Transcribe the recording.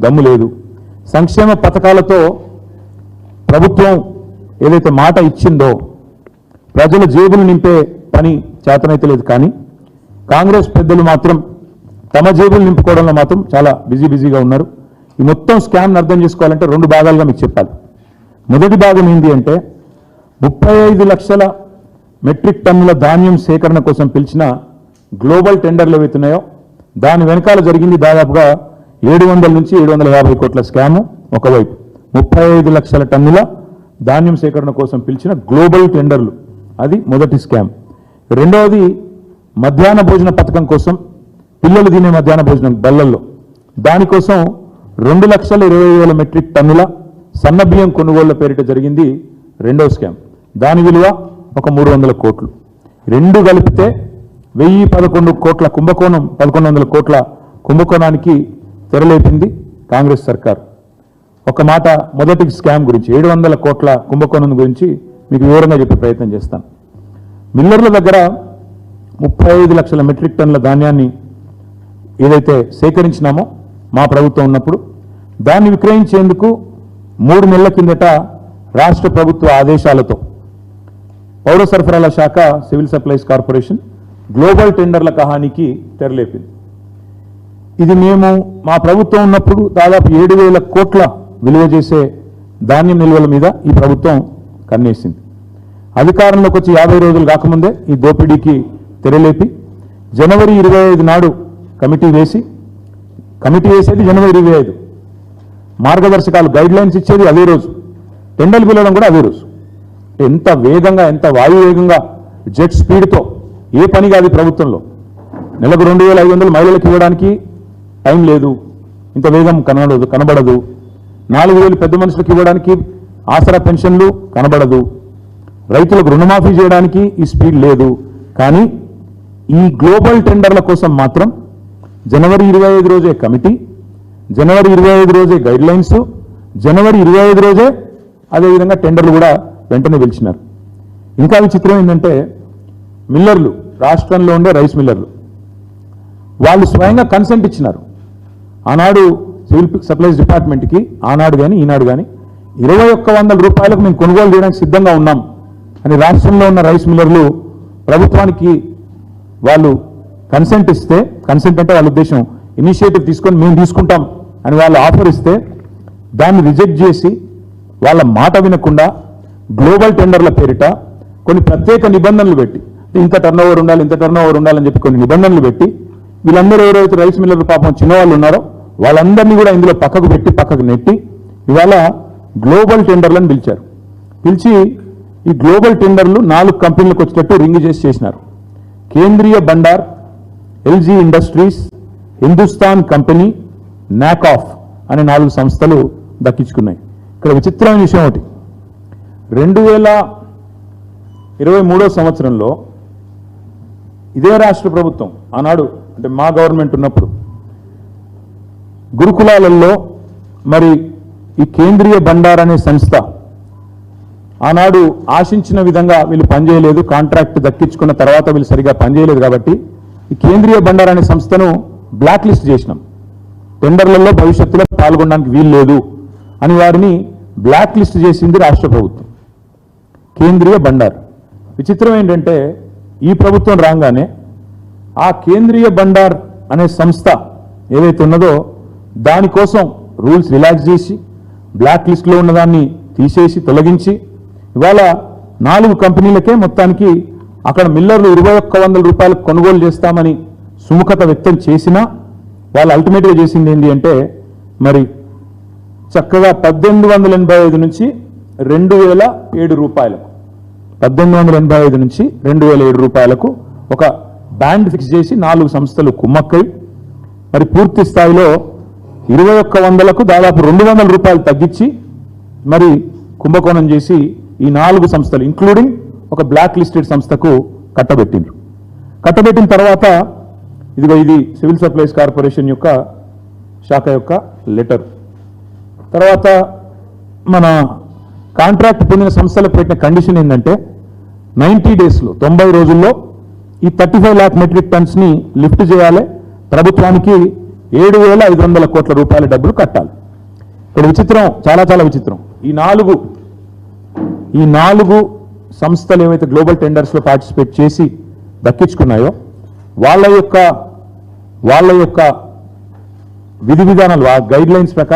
దమ్ము లేదు. సంక్షేమ పథకాలతో ప్రభుత్వం ఏదైతే మాట ఇచ్చిందో ప్రజల జేబులు నింపే పని చేతనైతే లేదు. కానీ కాంగ్రెస్ పెద్దలు మాత్రం తమ జేబులు నింపుకోవడంలో మాత్రం చాలా బిజీగా ఉన్నారు. ఈ మొత్తం స్కామ్ని అర్థం చేసుకోవాలంటే రెండు భాగాలుగా మీకు చెప్పాలి. మొదటి భాగం ఏంటి అంటే 35 లక్షల మెట్రిక్ టన్నుల ధాన్యం సేకరణ కోసం పిలిచిన గ్లోబల్ టెండర్లు ఏవైతున్నాయో దాని వెనకాల జరిగింది దాదాపుగా 700 నుంచి 750 కోట్ల స్కాము. ఒకవైపు 35 లక్షల టన్నుల ధాన్యం సేకరణ కోసం పిలిచిన గ్లోబల్ టెండర్లు, అది మొదటి స్కామ్. రెండవది మధ్యాహ్న భోజన పథకం కోసం పిల్లలు తినే మధ్యాహ్న భోజనం బల్లల్లో దానికోసం 2,20,000 మెట్రిక్ టన్నుల సన్న బియ్యం కొనుగోళ్ల పేరిట జరిగింది రెండో స్కామ్. దాని విలువ ఒక 300 కోట్లు. రెండు కలిపితే 1011 కోట్ల కుంభకోణం, 1100 కోట్ల కుంభకోణానికి తెరలేపింది కాంగ్రెస్ సర్కార్. ఒక మాట మొదటి స్కామ్ గురించి 700 కోట్ల కుంభకోణం గురించి మీకు వివరంగా చెప్పే ప్రయత్నం చేస్తాను. మిల్లర్ల దగ్గర 35 లక్షల మెట్రిక్ టన్నుల ధాన్యాన్ని ఏదైతే సేకరించినామో మా ప్రభుత్వం ఉన్నప్పుడు దాన్ని విక్రయించేందుకు 3 నెలల కిందట రాష్ట్ర ప్రభుత్వ ఆదేశాలతో పౌర సరఫరాల శాఖ సివిల్ సప్లైస్ కార్పొరేషన్ గ్లోబల్ టెండర్ల కహానికి తెరలేపింది. ఇది మేము మా ప్రభుత్వం ఉన్నప్పుడు దాదాపు 7,000 కోట్ల విలువ చేసే ధాన్యం నిల్వల మీద ఈ ప్రభుత్వం కన్నేసింది. అధికారంలోకి వచ్చి 50 రోజులు కాకముందే ఈ దోపిడీకి తెరలేపి జనవరి 25 నాడు కమిటీ వేసేది జనవరి 25, మార్గదర్శకాలు గైడ్లైన్స్ ఇచ్చేది అదే రోజు, టెండర్లు పిలవడం కూడా అదే రోజు. ఎంత వేగంగా, ఎంత వాయువేగంగా, జెట్ స్పీడ్తో ఏ పని కాదు ప్రభుత్వంలో. నెలకు 2,500 మహిళలకు ఇవ్వడానికి టైం లేదు, ఇంత వేగం కనబడదు. 4,000 పెద్ద మనుషులకు ఇవ్వడానికి ఆసరా పెన్షన్లు కనబడదు. రైతులకు రుణమాఫీ చేయడానికి ఈ స్పీడ్ లేదు. కానీ ఈ గ్లోబల్ టెండర్ల కోసం మాత్రం జనవరి 25 రోజే కమిటీ, జనవరి 25 రోజే గైడ్లైన్స్, జనవరి 25 రోజే అదేవిధంగా టెండర్లు కూడా వెంటనే పిలిచినారు. ఇంకా విచిత్రం ఏంటంటే మిల్లర్లు, రాష్ట్రంలో ఉండే రైస్ మిల్లర్లు, వాళ్ళు స్వయంగా కన్సెంట్ ఇచ్చినారు. ఆనాడు సివిల్ సప్లైస్ డిపార్ట్మెంట్కి, ఆనాడు కానీ ఈనాడు కానీ 2,100 రూపాయలకు మేము కొనుగోలు చేయడానికి సిద్ధంగా ఉన్నాం అని రాష్ట్రంలో ఉన్న రైస్ మిల్లర్లు ప్రభుత్వానికి వాళ్ళు కన్సెంట్ ఇస్తే, కన్సెంట్ అంటే వాళ్ళ ఉద్దేశం ఇనిషియేటివ్ తీసుకొని మేము తీసుకుంటాం అని వాళ్ళు ఆఫర్ ఇస్తే దాన్ని రిజెక్ట్ చేసి వాళ్ళ మాట వినకుండా గ్లోబల్ టెండర్ల పేరిట కొన్ని ప్రత్యేక నిబంధనలు పెట్టి ఇంత టర్నోవర్ ఉండాలి, ఇంత టర్నోవర్ ఉండాలని చెప్పి కొన్ని నిబంధనలు పెట్టి వీళ్ళందరూ ఎవరైతే రైస్ మిల్లర్లు పాపం చిన్నవాళ్ళు ఉన్నారో వాళ్ళందరినీ కూడా ఇందులో పక్కకు నెట్టి ఇవాళ గ్లోబల్ టెండర్లను పిలిచారు. పిలిచి ఈ గ్లోబల్ టెండర్లు 4 కంపెనీలకు వచ్చేటట్టు రింగ్ చేసినారు. కేంద్రీయ Bandar, LG industries, Hindustan company, నాకాఫ్ అనే 4 సంస్థలు దక్కించుకున్నాయి. ఇక్కడ విచిత్రమైన విషయం ఒకటి, 2023 సంవత్సరంలో ఇదే రాష్ట్ర ప్రభుత్వం ఆనాడు అంటే మా గవర్నమెంట్ ఉన్నప్పుడు గురుకులాలలో మరి ఈ కేంద్రీయ బండార్ అనే సంస్థ ఆనాడు ఆశించిన విధంగా వీళ్ళు పనిచేయలేదు, కాంట్రాక్ట్ దక్కించుకున్న తర్వాత వీళ్ళు సరిగా పనిచేయలేదు కాబట్టి ఈ కేంద్రీయ బండార్ అనే సంస్థను బ్లాక్ లిస్ట్ చేసినాం. టెండర్లలో భవిష్యత్తులో పాల్గొనడానికి వీలు లేదు అని వారిని బ్లాక్ లిస్ట్ చేసింది రాష్ట్ర ప్రభుత్వం, కేంద్రీయ బండార్. విచిత్రం ఏంటంటే ఈ ప్రభుత్వం రాగానే ఆ కేంద్రీయ బండార్ అనే సంస్థ ఏదైతే ఉన్నదో దానికోసం రూల్స్ రిలాక్స్ చేసి బ్లాక్ లిస్ట్లో ఉన్నదాన్ని తీసేసి తొలగించి ఇవాళ 4 కంపెనీలకే మొత్తానికి అక్కడ మిల్లర్లు 2,100 రూపాయలకు కొనుగోలు చేస్తామని సుముఖత వ్యక్తం చేసినా వాళ్ళు అల్టిమేట్గా చేసింది ఏంటి అంటే మరి చక్కగా 1,885 నుంచి 2,007 రూపాయలకు, 1,885 నుంచి 2,007 రూపాయలకు ఒక బ్యాండ్ ఫిక్స్ చేసి 4 సంస్థలు కుమ్మక్కై మరి పూర్తి స్థాయిలో 2,100లకు దాదాపు 200 రూపాయలు తగ్గించి మరి కుంభకోణం చేసి ఈ 4 సంస్థలు ఇంక్లూడింగ్ ఒక బ్లాక్ లిస్టెడ్ సంస్థకు కట్టబెట్టిండ్రు. కట్టబెట్టిన తర్వాత ఇది సివిల్ సప్లైస్ కార్పొరేషన్ యొక్క శాఖ యొక్క లెటర్. తర్వాత మన కాంట్రాక్ట్ పొందిన సంస్థలకు పెట్టిన కండిషన్ ఏంటంటే 90 డేస్లో 90 రోజుల్లో ఈ 35 lakh మెట్రిక్ టన్స్ని లిఫ్ట్ చేయాలి, ప్రభుత్వానికి 7,500 కోట్ల రూపాయల డబ్బులు కట్టాలి. ఇక్కడ విచిత్రం, చాలా చాలా విచిత్రం. ఈ నాలుగు సంస్థలు ఏవైతే గ్లోబల్ టెండర్స్లో పార్టిసిపేట్ చేసి దక్కించుకున్నాయో వాళ్ళ యొక్క విధి విధానాలు, గైడ్ లైన్స్ ప్రకారం